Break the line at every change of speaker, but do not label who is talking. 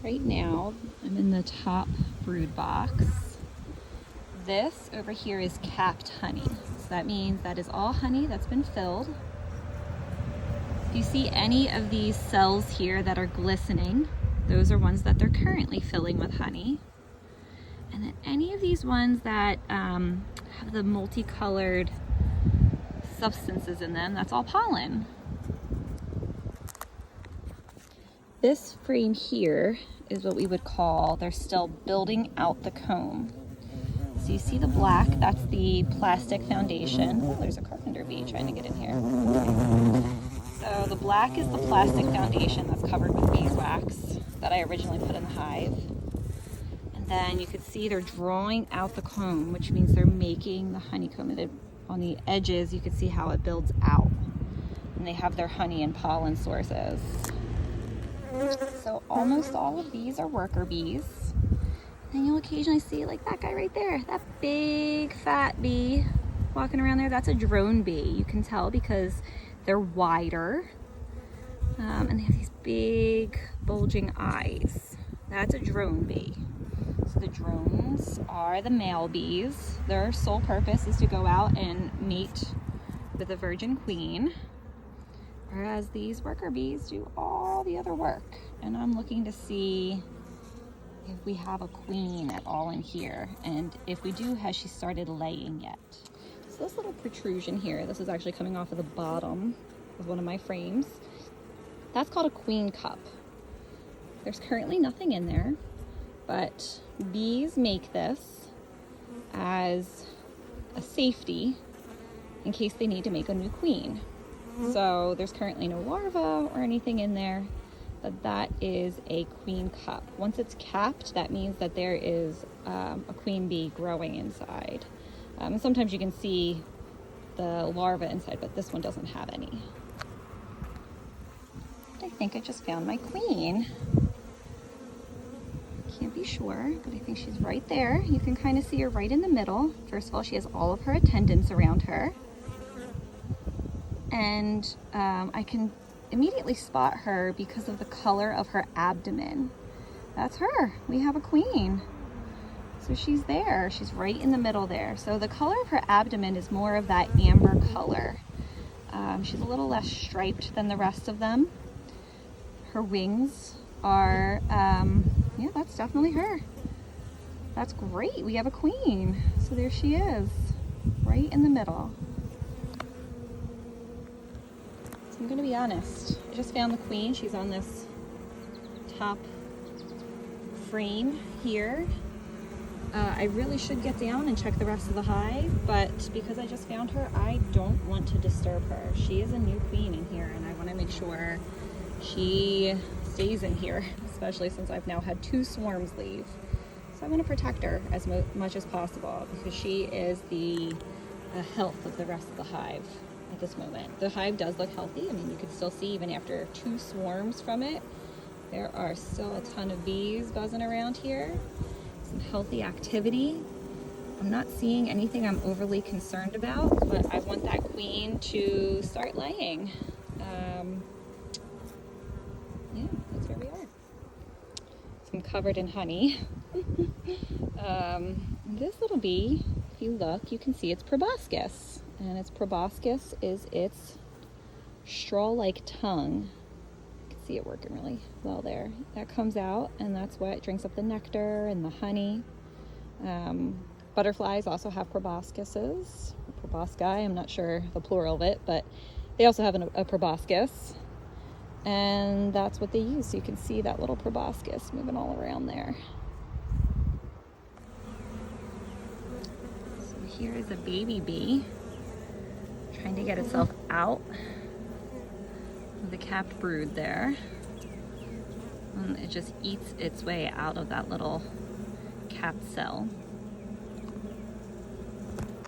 Right now, I'm in the top brood box. This over here is capped honey. So that means that is all honey that's been filled. If you see any of these cells here that are glistening, those are ones that they're currently filling with honey. And then any of these ones that have the multicolored substances in them, that's all pollen. This frame here is what we would call, they're still building out the comb. So you see the black, that's the plastic foundation. Oh, there's a carpenter bee trying to get in here. So the black is the plastic foundation that's covered with beeswax that I originally put in the hive. And then you can see they're drawing out the comb, which means they're making the honeycomb. And on the edges, you can see how it builds out. And they have their honey and pollen sources. So almost all of these are worker bees. And you'll occasionally see like that guy right there, that big fat bee walking around there. That's a drone bee. You can tell because they're wider and they have these big bulging eyes. That's a drone bee. So the drones are the male bees. Their sole purpose is to go out and mate with a virgin queen, whereas these worker bees do all the other work. And I'm looking to see if we have a queen at all in here, and if we do, has she started laying yet? So this little protrusion here, this is actually coming off of the bottom of one of my frames. That's called a queen cup. There's currently nothing in there, but bees make this as a safety in case they need to make a new queen. So there's currently no larva or anything in there, but that is a queen cup. Once it's capped, that means that there is a queen bee growing inside. And sometimes you can see the larva inside, but this one doesn't have any. I think I just found my queen. Can't be sure, but I think she's right there. You can kind of see her right in the middle. First of all, she has all of her attendants around her. And I can immediately spot her because of the color of her abdomen. That's her. We have a queen. So she's there. She's right in the middle there. So the color of her abdomen is more of that amber color. She's a little less striped than the rest of them. Her wings are, yeah, that's definitely her. That's great. We have a queen. So there she is, right in the middle. I'm gonna be honest, I just found the queen. She's on this top frame here. I really should get down and check the rest of the hive, but because I just found her, I don't want to disturb her. She is a new queen in here, and I want to make sure she stays in here, especially since I've now had 2 swarms leave. So I want to protect her as much as possible because she is the health of the rest of the hive at this moment. The hive does look healthy. I mean, you can still see even after 2 swarms from it, there are still a ton of bees buzzing around here. Some healthy activity. I'm not seeing anything I'm overly concerned about, but I want that queen to start laying. Yeah, that's where we are. So I'm covered in honey. This little bee, if you look, you can see it's proboscis. And its proboscis is its straw-like tongue. You can see it working really well there. That comes out, and that's what drinks up the nectar and the honey. Butterflies also have proboscises. Probosci, I'm not sure the plural of it, but they also have a proboscis. And that's what they use. So you can see that little proboscis moving all around there. So here is a baby bee trying to get itself out of the capped brood there. And it just eats its way out of that little capped cell.